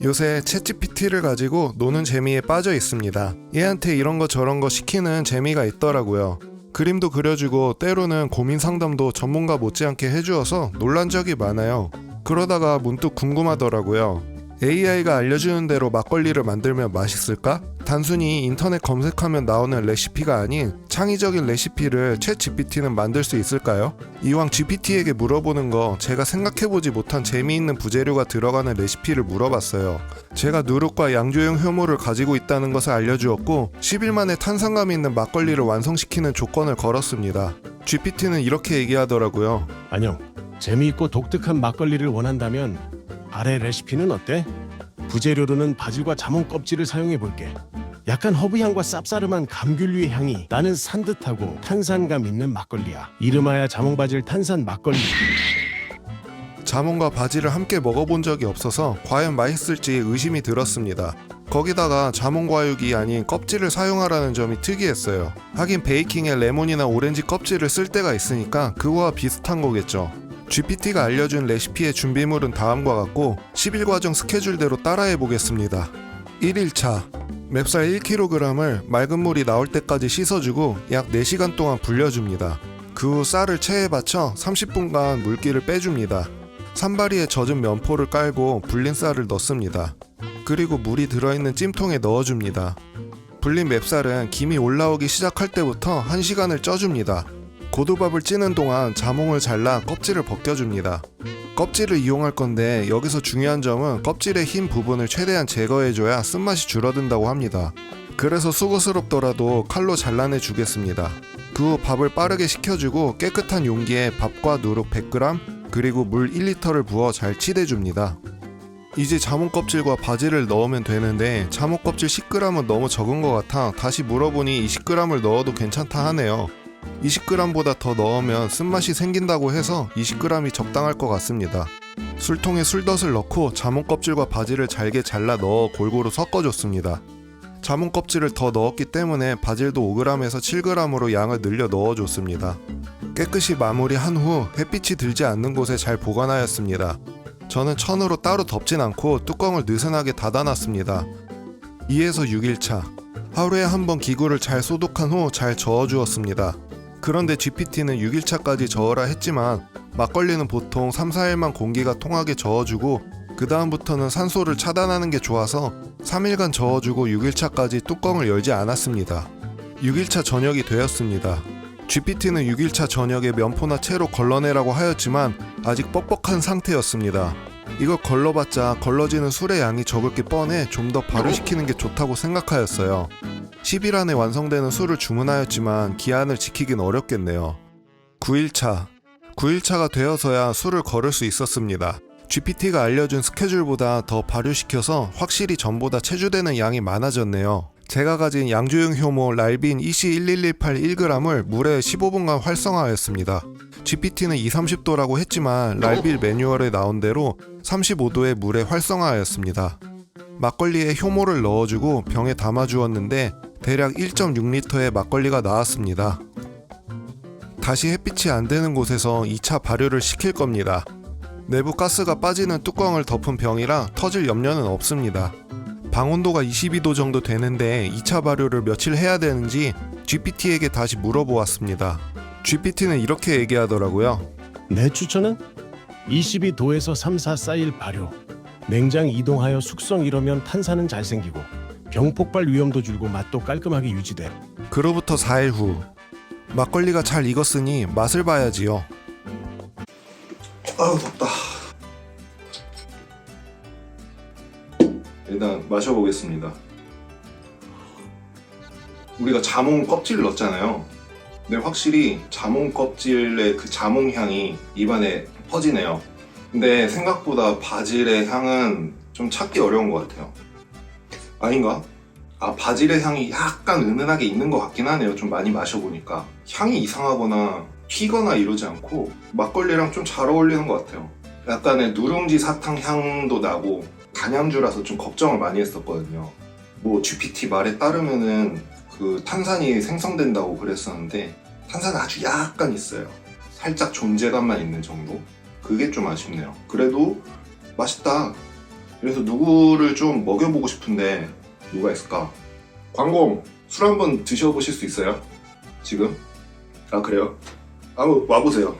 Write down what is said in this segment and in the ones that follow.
요새 챗GPT를 가지고 노는 재미에 빠져 있습니다. 얘한테 이런 거 저런 거 시키는 재미가 있더라고요. 그림도 그려주고 때로는 고민 상담도 전문가 못지않게 해주어서 놀란 적이 많아요. 그러다가 문득 궁금하더라고요. AI가 알려주는 대로 막걸리를 만들면 맛있을까? 단순히 인터넷 검색하면 나오는 레시피가 아닌 창의적인 레시피를 챗 GPT는 만들 수 있을까요? 이왕 GPT에게 물어보는 거 제가 생각해보지 못한 재미있는 부재료가 들어가는 레시피를 물어봤어요. 제가 누룩과 양조용 효모를 가지고 있다는 것을 알려주었고 10일 만에 탄산감 있는 막걸리를 완성시키는 조건을 걸었습니다. GPT는 이렇게 얘기하더라고요. 안녕. 재미있고 독특한 막걸리를 원한다면 아래 레시피는 어때? 부재료로는 바질과 자몽 껍질을 사용해볼게. 약간 허브향과 쌉싸름한 감귤류의 향이 나는 산뜻하고 탄산감 있는 막걸리야. 이름하여 자몽바질 탄산 막걸리. 자몽과 바질을 함께 먹어본 적이 없어서 과연 맛있을지 의심이 들었습니다. 거기다가 자몽 과육이 아닌 껍질을 사용하라는 점이 특이했어요. 하긴 베이킹에 레몬이나 오렌지 껍질을 쓸 때가 있으니까 그거와 비슷한 거겠죠. GPT가 알려준 레시피의 준비물은 다음과 같고 10일 과정 스케줄대로 따라해 보겠습니다. 1일차 맵쌀 1kg을 맑은 물이 나올 때까지 씻어주고 약 4시간 동안 불려줍니다. 그 후 쌀을 체에 받쳐 30분간 물기를 빼줍니다. 산바리에 젖은 면포를 깔고 불린 쌀을 넣습니다. 그리고 물이 들어있는 찜통에 넣어줍니다. 불린 맵쌀은 김이 올라오기 시작할 때부터 1시간을 쪄줍니다. 고두밥을 찌는 동안 자몽을 잘라 껍질을 벗겨줍니다. 껍질을 이용할 건데 여기서 중요한 점은 껍질의 흰 부분을 최대한 제거해줘야 쓴맛이 줄어든다고 합니다. 그래서 수고스럽더라도 칼로 잘라내 주겠습니다. 그 후 밥을 빠르게 식혀주고 깨끗한 용기에 밥과 누룩 100g 그리고 물 1리터를 부어 잘 치대줍니다. 이제 자몽 껍질과 바질을 넣으면 되는데 자몽 껍질 10g은 너무 적은 것 같아 다시 물어보니 20g을 넣어도 괜찮다 하네요. 20g보다 더 넣으면 쓴맛이 생긴다고 해서 20g이 적당할 것 같습니다. 술통에 술덫을 넣고 자몽 껍질과 바질을 잘게 잘라 넣어 골고루 섞어줬습니다. 자몽 껍질을 더 넣었기 때문에 바질도 5g에서 7g으로 양을 늘려 넣어줬습니다. 깨끗이 마무리한 후 햇빛이 들지 않는 곳에 잘 보관하였습니다. 저는 천으로 따로 덮진 않고 뚜껑을 느슨하게 닫아놨습니다. 2에서 6일차 하루에 한 번 기구를 잘 소독한 후 잘 저어주었습니다. 그런데 GPT는 6일차까지 저으라 했지만 막걸리는 보통 3-4일만 공기가 통하게 저어주고 그 다음부터는 산소를 차단하는 게 좋아서 3일간 저어주고 6일차까지 뚜껑을 열지 않았습니다. 6일차 저녁이 되었습니다. GPT는 6일차 저녁에 면포나 채로 걸러내라고 하였지만 아직 뻑뻑한 상태였습니다. 이걸 걸러봤자 걸러지는 술의 양이 적을 게 뻔해 좀 더 발효시키는 게 좋다고 생각하였어요. 10일 안에 완성되는 술을 주문하였지만 기한을 지키긴 어렵겠네요. 9일차가 되어서야 술을 걸을 수 있었습니다. GPT가 알려준 스케줄보다 더 발효시켜서 확실히 전보다 체주되는 양이 많아졌네요. 제가 가진 양조용 효모 랄빈 EC11181 1g을 물에 15분간 활성화하였습니다. GPT는 230도라고 했지만 랄빌 매뉴얼에 나온 대로 35도의 물에 활성화하였습니다. 막걸리에 효모를 넣어주고 병에 담아주었는데 대략 1.6리터의 막걸리가 나왔습니다. 다시 햇빛이 안 되는 곳에서 2차 발효를 시킬 겁니다. 내부 가스가 빠지는 뚜껑을 덮은 병이라 터질 염려는 없습니다. 방 온도가 22도 정도 되는데 2차 발효를 며칠 해야 되는지 GPT에게 다시 물어보았습니다. GPT는 이렇게 얘기하더라고요. 내 추천은 22도에서 3-4일 발효. 냉장 이동하여 숙성 이러면 탄산은 잘 생기고 병 폭발 위험도 줄고 맛도 깔끔하게 유지돼. 그로부터 4일 후 막걸리가 잘 익었으니 맛을 봐야지요. 아우 덥다. 일단 마셔보겠습니다. 우리가 자몽 껍질을 넣었잖아요. 근데 확실히 자몽 껍질의 그 자몽 향이 입안에 퍼지네요. 근데 생각보다 바질의 향은 좀 찾기 어려운 것 같아요. 아닌가? 바질의 향이 약간 은은하게 있는 것 같긴 하네요. 좀 많이 마셔보니까 향이 이상하거나 튀거나 이러지 않고 막걸리랑 좀 잘 어울리는 것 같아요. 약간의 누룽지 사탕 향도 나고 단향주라서 좀 걱정을 많이 했었거든요. 뭐 GPT 말에 따르면은 그 탄산이 생성된다고 그랬었는데 탄산은 아주 약간 있어요. 살짝 존재감만 있는 정도? 그게 좀 아쉽네요. 그래도 맛있다. 그래서 누구를 좀 먹여보고 싶은데 누가 있을까? 광공, 술 한번 드셔보실 수 있어요? 지금? 아, 그래요? 한번 와보세요.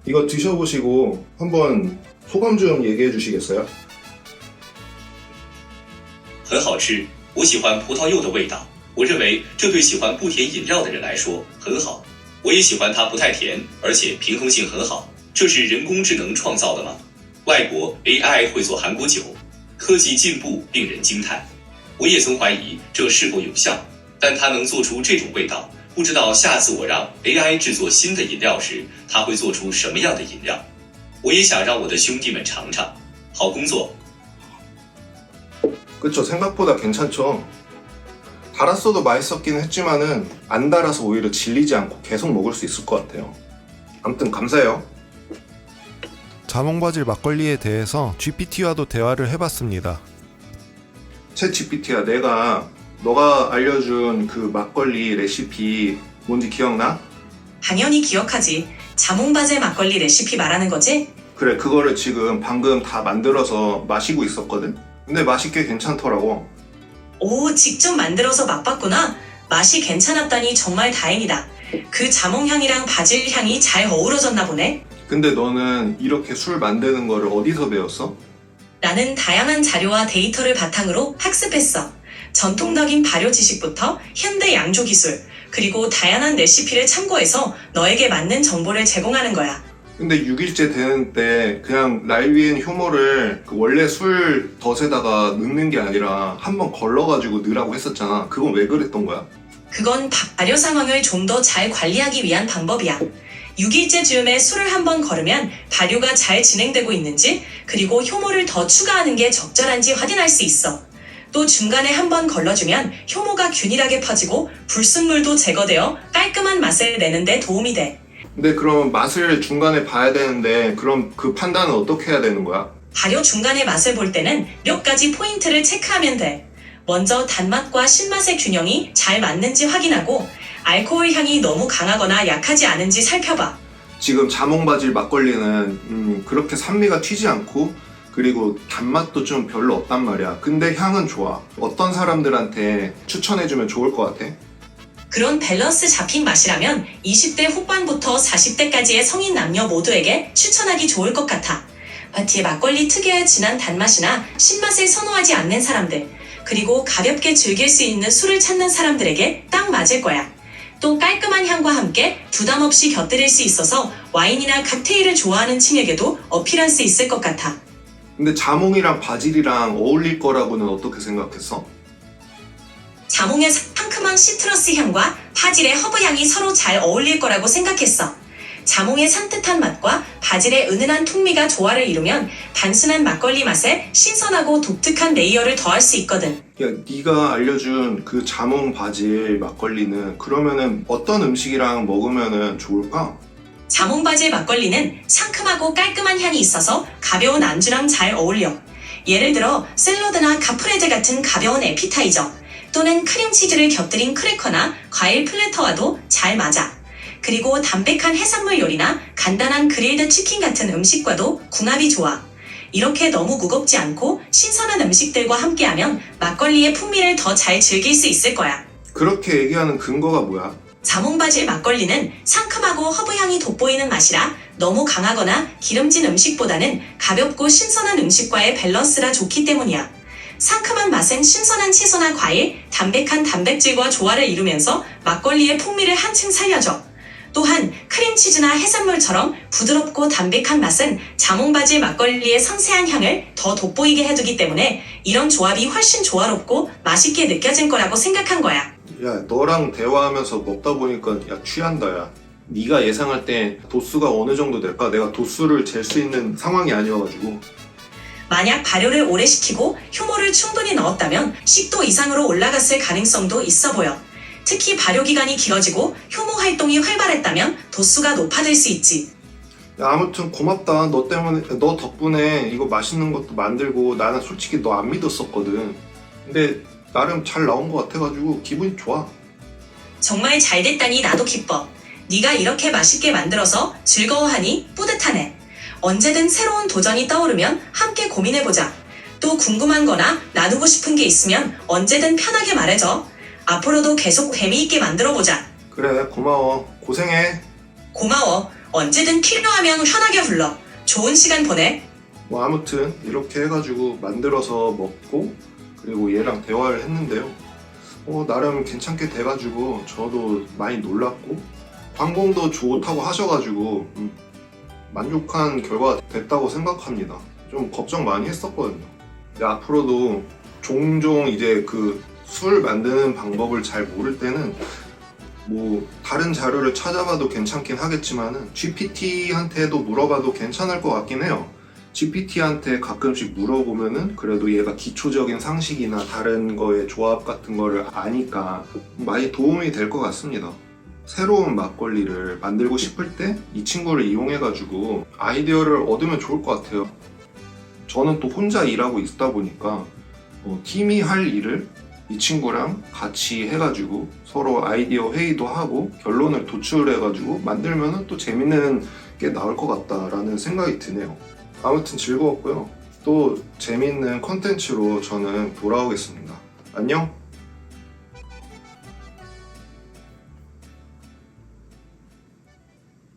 이거 드셔보시고 한번 소감 좀 얘기해 주시겠어요? 很好吃，我喜欢葡萄柚的味道。我认为这对喜欢不甜饮料的人来说很好。我也喜欢它不太甜，而且平衡性很好。这是人工智能创造的吗？外国 AI 会做韩国酒，科技进步令人惊叹。我也曾怀疑这是否有效，但它能做出这种味道，不知道下次我让 AI 制作新的饮料时，它会做出什么样的饮料。我也想让我的兄弟们尝尝。好工作。 그쵸, 생각보다 괜찮죠. 달았어도 맛있었긴 했지만은 안 달아서 오히려 질리지 않고 계속 먹을 수 있을 것 같아요. 아무튼 감사해요. 자몽바질 막걸리에 대해서 GPT와도 대화를 해봤습니다. 챗 GPT야, 너가 알려준 그 막걸리 레시피 뭔지 기억나? 당연히 기억하지. 자몽바질 막걸리 레시피 말하는 거지? 그래, 그거를 지금 방금 다 만들어서 마시고 있었거든? 근데 맛이 꽤 괜찮더라고. 오, 직접 만들어서 맛봤구나. 맛이 괜찮았다니 정말 다행이다. 그 자몽향이랑 바질 향이 잘 어우러졌나 보네. 근데 너는 이렇게 술 만드는 거를 어디서 배웠어? 나는 다양한 자료와 데이터를 바탕으로 학습했어. 전통적인 발효 지식부터 현대 양조 기술, 그리고 다양한 레시피를 참고해서 너에게 맞는 정보를 제공하는 거야. 근데 6일째 되는 때 그냥 랄위엔 효모를 그 원래 술 덫에다가 넣는 게 아니라 한번 걸러가지고 넣으라고 했었잖아. 그건 왜 그랬던 거야? 그건 발효 상황을 좀 더 잘 관리하기 위한 방법이야. 6일째 즈음에 술을 한번 걸으면 발효가 잘 진행되고 있는지, 그리고 효모를 더 추가하는 게 적절한지 확인할 수 있어. 또 중간에 한번 걸러주면 효모가 균일하게 퍼지고 불순물도 제거되어 깔끔한 맛을 내는 데 도움이 돼. 근데 그럼 맛을 중간에 봐야 되는데 그럼 그 판단은 어떻게 해야 되는 거야? 발효 중간에 맛을 볼 때는 몇 가지 포인트를 체크하면 돼. 먼저 단맛과 신맛의 균형이 잘 맞는지 확인하고 알코올 향이 너무 강하거나 약하지 않은지 살펴봐. 지금 자몽바질 막걸리는 그렇게 산미가 튀지 않고 그리고 단맛도 좀 별로 없단 말이야. 근데 향은 좋아. 어떤 사람들한테 추천해주면 좋을 것 같아? 그런 밸런스 잡힌 맛이라면 20대 후반부터 40대까지의 성인 남녀 모두에게 추천하기 좋을 것 같아. 마티의 막걸리 특유의 진한 단맛이나 신맛을 선호하지 않는 사람들, 그리고 가볍게 즐길 수 있는 술을 찾는 사람들에게 딱 맞을 거야. 또 깔끔한 향과 함께 부담 없이 곁들일 수 있어서 와인이나 칵테일을 좋아하는 층에게도 어필할 수 있을 것 같아. 근데 자몽이랑 바질이랑 어울릴 거라고는 어떻게 생각했어? 자몽의 상큼한 시트러스 향과 바질의 허브 향이 서로 잘 어울릴 거라고 생각했어. 자몽의 산뜻한 맛과 바질의 은은한 풍미가 조화를 이루면 단순한 막걸리 맛에 신선하고 독특한 레이어를 더할 수 있거든. 야, 네가 알려준 그 자몽 바질 막걸리는 그러면은 어떤 음식이랑 먹으면은 좋을까? 자몽 바질 막걸리는 상큼하고 깔끔한 향이 있어서 가벼운 안주랑 잘 어울려. 예를 들어 샐러드나 카프레제 같은 가벼운 에피타이저, 또는 크림치즈를 곁들인 크래커나 과일 플래터와도 잘 맞아. 그리고 담백한 해산물 요리나 간단한 그릴드 치킨 같은 음식과도 궁합이 좋아. 이렇게 너무 무겁지 않고 신선한 음식들과 함께하면 막걸리의 풍미를 더 잘 즐길 수 있을 거야. 그렇게 얘기하는 근거가 뭐야? 자몽바질 막걸리는 상큼하고 허브향이 돋보이는 맛이라 너무 강하거나 기름진 음식보다는 가볍고 신선한 음식과의 밸런스가 좋기 때문이야. 상큼한 맛은 신선한 채소나 과일, 담백한 단백질과 조화를 이루면서 막걸리의 풍미를 한층 살려줘. 또한 크림치즈나 해산물처럼 부드럽고 담백한 맛은 자몽바질 막걸리의 상세한 향을 더 돋보이게 해두기 때문에 이런 조합이 훨씬 조화롭고 맛있게 느껴질 거라고 생각한 거야. 야, 너랑 대화하면서 먹다 보니까 야, 취한다, 야. 네가 예상할 때 도수가 어느 정도 될까? 내가 도수를 잴 수 있는 상황이 아니어가지고. 만약 발효를 오래 시키고 효모를 충분히 넣었다면 10도 이상으로 올라갔을 가능성도 있어 보여. 특히 발효 기간이 길어지고 효모 활동이 활발했다면 도수가 높아질 수 있지. 야, 아무튼 고맙다. 너 덕분에 이거 맛있는 것도 만들고 나는 솔직히 너 안 믿었었거든. 근데 나름 잘 나온 것 같아가지고 기분이 좋아. 정말 잘 됐다니 나도 기뻐. 네가 이렇게 맛있게 만들어서 즐거워하니 뿌듯하네. 언제든 새로운 도전이 떠오르면 함께 고민해보자. 또 궁금한 거나 나누고 싶은 게 있으면 언제든 편하게 말해줘. 앞으로도 계속 재미있게 만들어보자. 그래, 고마워. 고생해. 고마워. 언제든 필요하면 편하게 불러. 좋은 시간 보내. 뭐 아무튼 이렇게 해가지고 만들어서 먹고 그리고 얘랑 대화를 했는데요. 나름 괜찮게 돼가지고 저도 많이 놀랐고 방공도 좋다고 하셔가지고 만족한 결과가 됐다고 생각합니다. 좀 걱정 많이 했었거든요. 근데 앞으로도 종종 이제 그 술 만드는 방법을 잘 모를 때는 뭐 다른 자료를 찾아봐도 괜찮긴 하겠지만은 GPT한테도 물어봐도 괜찮을 것 같긴 해요. GPT한테 가끔씩 물어보면은 그래도 얘가 기초적인 상식이나 다른 거의 조합 같은 거를 아니까 많이 도움이 될 것 같습니다. 새로운 막걸리를 만들고 싶을 때 이 친구를 이용해가지고 아이디어를 얻으면 좋을 것 같아요. 저는 또 혼자 일하고 있다 보니까 팀이 할 일을 이 친구랑 같이 해가지고 서로 아이디어 회의도 하고 결론을 도출해가지고 만들면 또 재밌는 게 나올 것 같다라는 생각이 드네요. 아무튼 즐거웠고요. 또 재밌는 컨텐츠로 저는 돌아오겠습니다. 안녕!